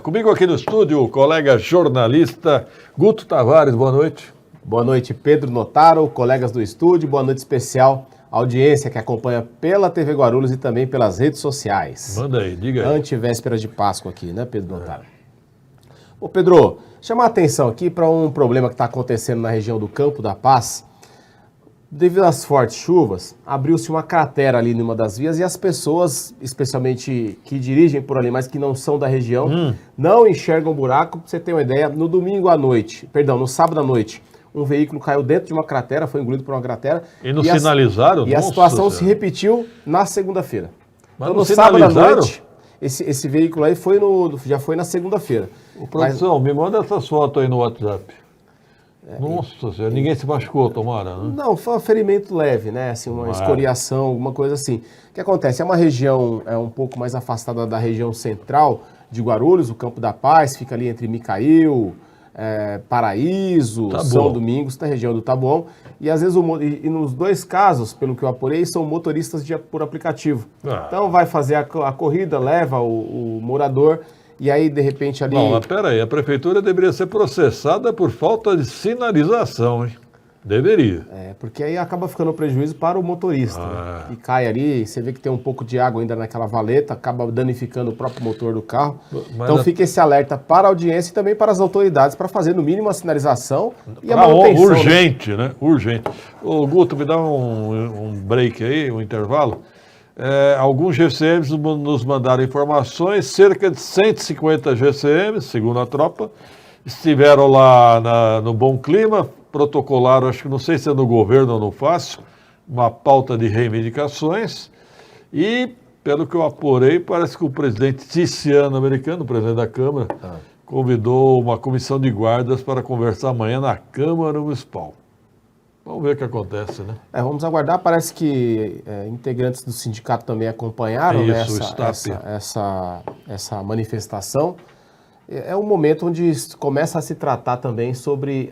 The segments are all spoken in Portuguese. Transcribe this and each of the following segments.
Comigo aqui no estúdio, o colega jornalista Guto Tavares, boa noite. Boa noite, Pedro Notaro, colegas do estúdio, boa noite especial à audiência que acompanha pela TV Guarulhos e também pelas redes sociais. Manda aí, diga aí. Antivésperas de Páscoa aqui, né, Pedro Notaro? Ô, Pedro, chamar a atenção aqui para um problema que está acontecendo na região do Campo da Paz. Devido às fortes chuvas, abriu-se uma cratera ali numa das vias e as pessoas, especialmente que dirigem por ali, mas que não são da região, não enxergam o buraco. Pra você ter uma ideia, no sábado à noite, um veículo caiu dentro de uma cratera, foi engolido por uma cratera. E não sinalizaram? E a situação se repetiu na segunda-feira. Mas então, não no sábado à sinalizaram? noite, esse veículo aí já foi na segunda-feira. Ô, produção, me manda essas fotos aí no WhatsApp. Nossa Senhora, ninguém se machucou, tomara, né? Não, foi um ferimento leve, né? Assim, uma escoriação, alguma coisa assim. O que acontece? É uma região um pouco mais afastada da região central de Guarulhos, o Campo da Paz, fica ali entre Micail, Paraíso, Taboão. São Domingos, na região do Taboão. E às vezes, e nos dois casos, pelo que eu apurei, são motoristas por aplicativo. Então vai fazer a corrida, leva o morador. E aí, de repente, ali... Não, mas peraí, a prefeitura deveria ser processada por falta de sinalização, hein? Deveria. Porque aí acaba ficando prejuízo para o motorista, né? E cai ali, você vê que tem um pouco de água ainda naquela valeta, acaba danificando o próprio motor do carro. Então fica esse alerta para a audiência e também para as autoridades, para fazer no mínimo a sinalização e a manutenção. Urgente, né? Urgente. Ô, Guto, me dá um break aí, um intervalo. Alguns GCMs nos mandaram informações, cerca de 150 GCMs, segundo a tropa, estiveram lá no Bom Clima, protocolaram, acho que não sei se é no governo ou no Fácil, uma pauta de reivindicações e, pelo que eu apurei, parece que o presidente Tiziano americano, o presidente da Câmara, convidou uma comissão de guardas para conversar amanhã na Câmara Municipal. Vamos ver o que acontece, né? Vamos aguardar. Parece que integrantes do sindicato também acompanharam essa manifestação. É um momento onde começa a se tratar também sobre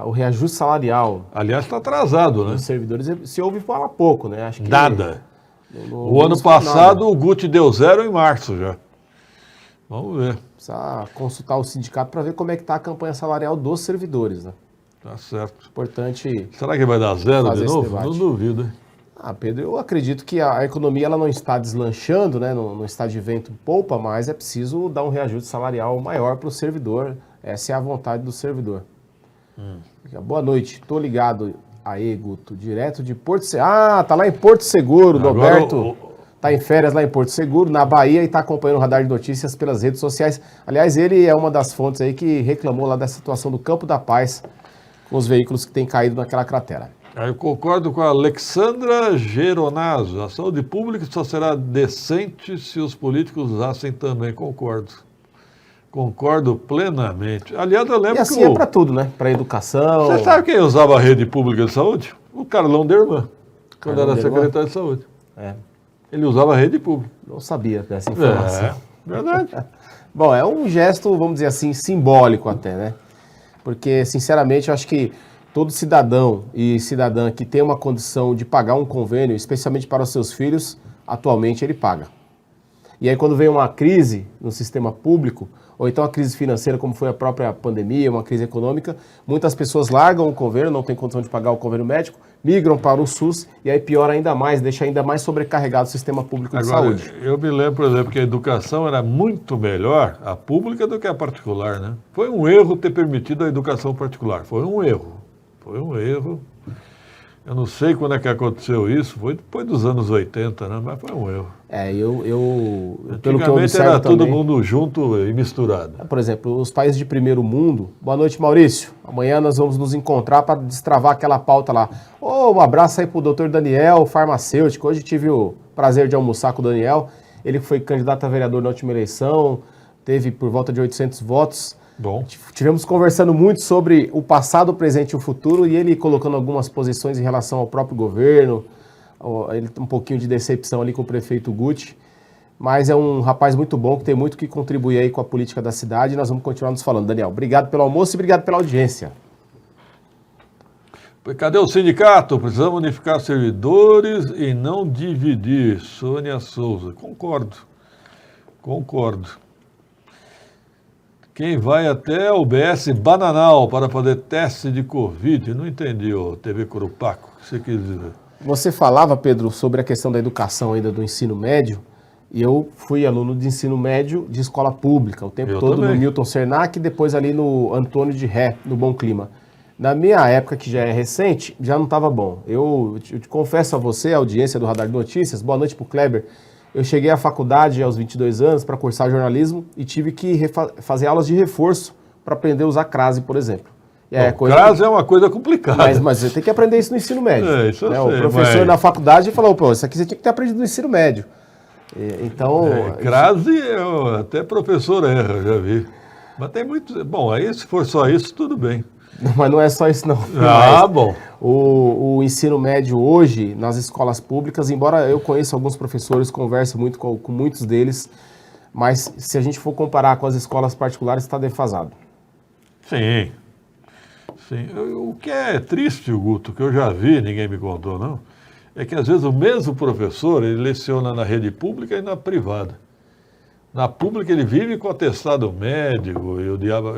o reajuste salarial. Aliás, está atrasado, né? Dos servidores. Se ouve falar pouco, né? Acho que nada. O ano passado o Guti deu 0 em março já. Vamos ver. Precisa consultar o sindicato para ver como é que está a campanha salarial dos servidores, né? Tá certo. Importante. Será que vai dar 0 de novo? Não duvido, hein? Pedro, eu acredito que a economia ela não está deslanchando, né? Não está de vento em polpa, mas é preciso dar um reajuste salarial maior para o servidor. Essa é a vontade do servidor. Boa noite, tô ligado aí, Guto, direto de Porto Seguro. Tá lá em Porto Seguro, Roberto. Tá em férias lá em Porto Seguro, na Bahia, e está acompanhando o Radar de Notícias pelas redes sociais. Aliás, ele é uma das fontes aí que reclamou lá da situação do Campo da Paz, com os veículos que têm caído naquela cratera. Eu concordo com a Alexandra Geronaso. A saúde pública só será decente se os políticos usassem também. Concordo plenamente. Aliás, eu lembro e assim é para tudo, né? Para educação. Você sabe quem usava a rede pública de saúde? O Carlão Derman, quando era secretário de saúde. Ele usava a rede pública. Não sabia dessa informação. Verdade. Bom, é um gesto, vamos dizer assim, simbólico até, né? Porque, sinceramente, eu acho que todo cidadão e cidadã que tem uma condição de pagar um convênio, especialmente para os seus filhos, atualmente ele paga. E aí quando vem uma crise no sistema público, ou então a crise financeira, como foi a própria pandemia, uma crise econômica, muitas pessoas largam o convênio, não têm condição de pagar o convênio médico, migram para o SUS e aí piora ainda mais, deixa ainda mais sobrecarregado o sistema público de saúde. Eu me lembro, por exemplo, que a educação era muito melhor, a pública, do que a particular, né? Foi um erro ter permitido a educação particular, foi um erro. Eu não sei quando é que aconteceu isso, foi depois dos anos 80, né? Mas foi um erro. Pelo que eu observo era também, todo mundo junto e misturado. Por exemplo, os países de primeiro mundo. Boa noite, Maurício. Amanhã nós vamos nos encontrar para destravar aquela pauta lá. Um abraço aí pro doutor Daniel, farmacêutico. Hoje tive o prazer de almoçar com o Daniel. Ele foi candidato a vereador na última eleição, teve por volta de 800 votos. Bom. Tivemos conversando muito sobre o passado, o presente e o futuro, e ele colocando algumas posições em relação ao próprio governo, ele um pouquinho de decepção ali com o prefeito Guti, mas é um rapaz muito bom, que tem muito que contribuir aí com a política da cidade, e nós vamos continuar nos falando. Daniel, obrigado pelo almoço e obrigado pela audiência. Cadê o sindicato? Precisamos unificar servidores e não dividir. Sônia Souza. Concordo. Quem vai até o BS Bananal para fazer teste de Covid? Não entendi, ô TV Curupaco, o que você quis dizer? Você falava, Pedro, sobre a questão da educação ainda do ensino médio, e eu fui aluno de ensino médio de escola pública, o tempo Eu todo também. no Milton Sernac e depois ali no Antônio de Ré, no Bom Clima. Na minha época, que já é recente, já não estava bom. Eu te confesso a você, a audiência do Radar de Notícias, boa noite para o Kleber. Eu cheguei à faculdade aos 22 anos para cursar jornalismo e tive que fazer aulas de reforço para aprender a usar crase, por exemplo. Crase é uma coisa complicada. Mas você tem que aprender isso no ensino médio. Isso eu né? sei, O professor mas... na faculdade falou, pô, isso aqui você tinha que ter aprendido no ensino médio. Então... crase, até professor erra, já vi. Mas tem muito... Bom, aí se for só isso, tudo bem. Mas não é só isso, não. Bom. O ensino médio hoje, nas escolas públicas, embora eu conheça alguns professores, converso muito com muitos deles, mas se a gente for comparar com as escolas particulares, está defasado. Sim. Sim. O que é triste, Guto, que eu já vi, ninguém me contou, não, é que às vezes o mesmo professor, ele leciona na rede pública e na privada. Na pública ele vive com atestado médico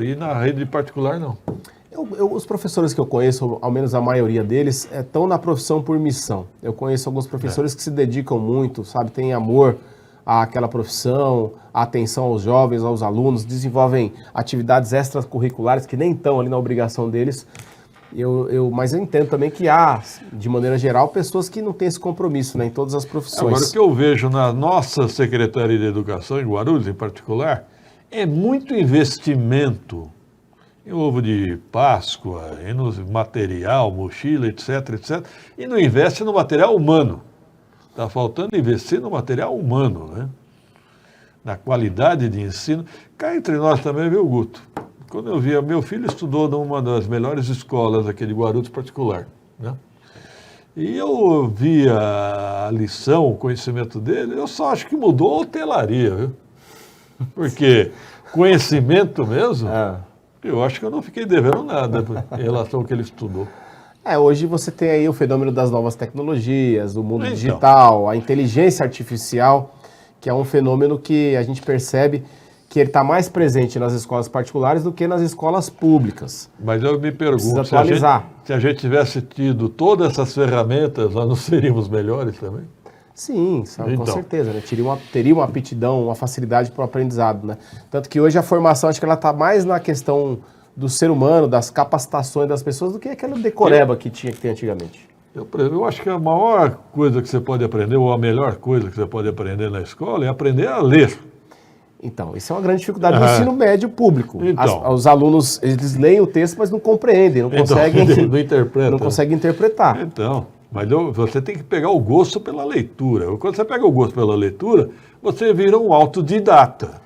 e na rede particular não. Os professores que eu conheço, ao menos a maioria deles, estão na profissão por missão. Eu conheço alguns professores que se dedicam muito, sabe, têm amor àquela profissão, atenção aos jovens, aos alunos, desenvolvem atividades extracurriculares que nem estão ali na obrigação deles. Mas eu entendo também que há, de maneira geral, pessoas que não têm esse compromisso, né, em todas as profissões. Agora, o que eu vejo na nossa Secretaria de Educação, em Guarulhos em particular, é muito investimento em ovo de Páscoa, em material, mochila, etc, etc, e não investe no material humano. Está faltando investir no material humano, né? Na qualidade de ensino. Cá entre nós também, viu, Guto? Quando eu via, meu filho estudou numa das melhores escolas aqui de Guarulhos particular, né? E eu via a lição, o conhecimento dele, eu só acho que mudou a hotelaria, viu? Porque conhecimento mesmo... Eu acho que eu não fiquei devendo nada em relação ao que ele estudou. Hoje você tem aí o fenômeno das novas tecnologias, do mundo digital, a inteligência artificial, que é um fenômeno que a gente percebe que ele está mais presente nas escolas particulares do que nas escolas públicas. Mas eu me pergunto, se a gente tivesse tido todas essas ferramentas, nós não seríamos melhores também? Sim, com certeza, né? Teria uma aptidão, uma facilidade para o aprendizado, né? Tanto que hoje a formação, acho que ela está mais na questão do ser humano, das capacitações das pessoas, do que aquela decoreba que tinha que ter antigamente. Eu acho que a maior coisa que você pode aprender, ou a melhor coisa que você pode aprender na escola, é aprender a ler. Então, isso é uma grande dificuldade do ensino médio público. Os alunos, eles leem o texto, mas não compreendem, não conseguem... não conseguem interpretar. Então... Mas você tem que pegar o gosto pela leitura. Quando você pega o gosto pela leitura, você vira um autodidata.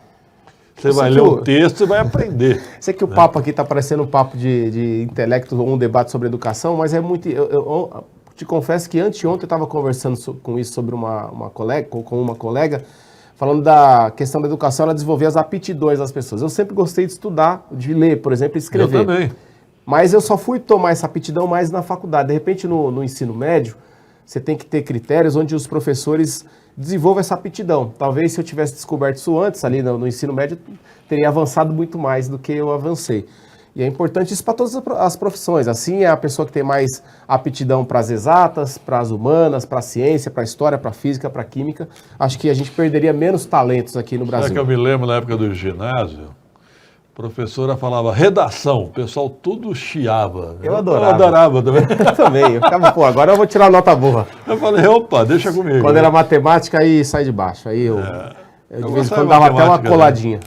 Você vai ler um texto e vai aprender. Sei que o papo aqui está parecendo um papo de intelecto ou um debate sobre educação, mas é muito... Eu te confesso que anteontem eu estava conversando com isso sobre uma colega, falando da questão da educação, ela desenvolver as aptidões das pessoas. Eu sempre gostei de estudar, de ler, por exemplo, e escrever. Eu também. Mas eu só fui tomar essa aptidão mais na faculdade. De repente, no ensino médio, você tem que ter critérios onde os professores desenvolvam essa aptidão. Talvez se eu tivesse descoberto isso antes, ali no ensino médio, teria avançado muito mais do que eu avancei. E é importante isso para todas as profissões. Assim, é a pessoa que tem mais aptidão para as exatas, para as humanas, para a ciência, para a história, para a física, para a química. Acho que a gente perderia menos talentos aqui no Brasil. Sabe que eu me lembro na época do ginásio? A professora falava redação, o pessoal tudo chiava. Eu adorava. Eu adorava também. Eu também. Eu ficava, agora eu vou tirar nota boa. Eu falei, opa, deixa comigo. Quando era matemática, aí sai de baixo. Aí eu de vez em quando dava até uma coladinha.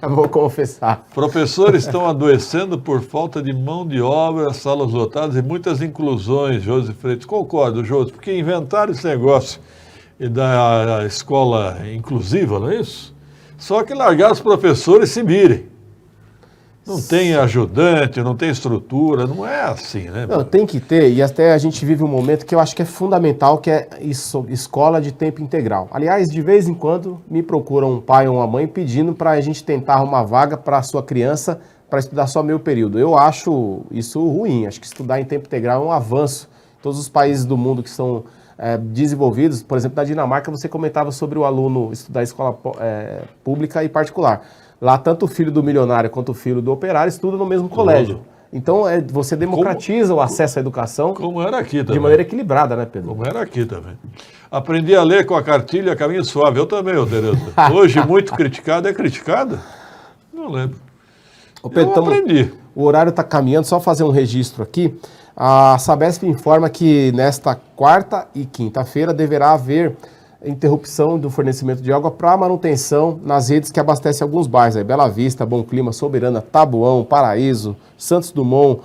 Eu vou confessar. Professores estão adoecendo por falta de mão de obra, salas lotadas e muitas inclusões, Josi Freitas. Concordo, Josi, porque inventaram esse negócio da escola inclusiva, não é isso? Só que largar os professores se virem. Não tem ajudante, não tem estrutura, não é assim, né? Não, tem que ter, e até a gente vive um momento que eu acho que é fundamental, que é isso, escola de tempo integral. Aliás, de vez em quando me procura um pai ou uma mãe pedindo para a gente tentar arrumar vaga para a sua criança para estudar só meio período. Eu acho isso ruim, acho que estudar em tempo integral é um avanço. Todos os países do mundo que são desenvolvidos, por exemplo, na Dinamarca você comentava sobre o aluno estudar em escola pública e particular. Lá, tanto o filho do milionário quanto o filho do operário estudam no mesmo colégio. Então, você democratiza o acesso à educação Como era aqui também. de maneira equilibrada, né, Pedro? Como era aqui também. Aprendi a ler com a cartilha Caminho Suave. Eu também, ô Tereza. Hoje, muito criticado. É criticado? Não lembro. Ô, Pedro, Eu aprendi. O horário está caminhando, só fazer um registro aqui. A Sabesp informa que nesta quarta e quinta-feira deverá haver interrupção do fornecimento de água para manutenção nas redes que abastecem alguns bairros. Aí, Bela Vista, Bom Clima, Soberana, Taboão, Paraíso, Santos Dumont,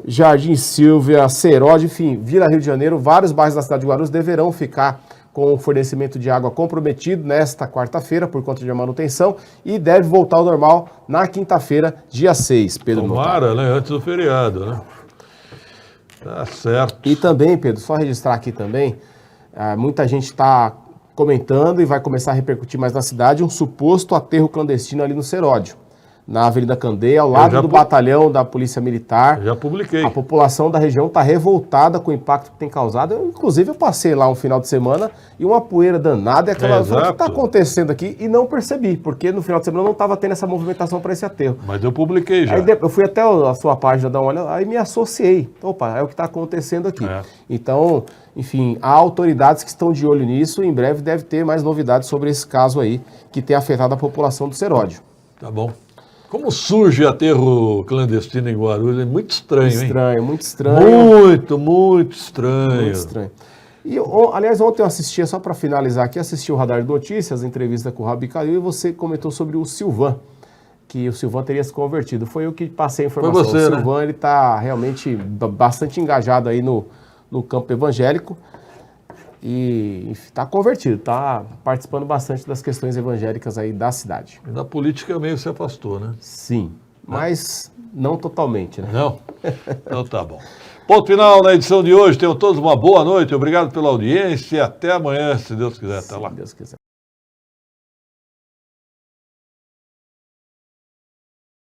Jardim Silvia, Seródio, enfim, Vila Rio de Janeiro. Vários bairros da cidade de Guarulhos deverão ficar com o fornecimento de água comprometido nesta quarta-feira por conta de manutenção e deve voltar ao normal na quinta-feira, dia 6, Pedro. Tomara, né? Antes do feriado, né? Tá certo. E também, Pedro, só registrar aqui também, muita gente está comentando e vai começar a repercutir mais na cidade um suposto aterro clandestino ali no Seródio, na Avenida Candeia, ao lado do batalhão da Polícia Militar. Já publiquei. A população da região está revoltada com o impacto que tem causado. Inclusive, eu passei lá um final de semana e uma poeira danada. E aquela coisa, o que está acontecendo aqui? E não percebi, porque no final de semana não estava tendo essa movimentação para esse aterro. Mas eu publiquei já. Aí eu fui até a sua página dar uma olhada, aí me associei. Opa, é o que está acontecendo aqui. Então, enfim, há autoridades que estão de olho nisso e em breve deve ter mais novidades sobre esse caso aí, que tem afetado a população do Seródio. Tá bom. Como surge aterro clandestino em Guarulhos? É muito estranho, hein? Estranho, muito estranho. Muito estranho. Muito estranho. E, aliás, ontem eu assisti, só para finalizar aqui, assisti o Radar de Notícias, a entrevista com o Rabi Calil, e você comentou sobre o Silvan, que o Silvan teria se convertido. Foi eu que passei a informação. Foi você, o Silvan, ele está realmente bastante engajado aí no campo evangélico e está convertido, está participando bastante das questões evangélicas aí da cidade. E da política meio se afastou, né? Sim, mas não totalmente, né? Não? Então tá bom. Ponto final na edição de hoje. Tenham todos uma boa noite. Obrigado pela audiência e até amanhã, se Deus quiser. Até lá. Se Deus quiser.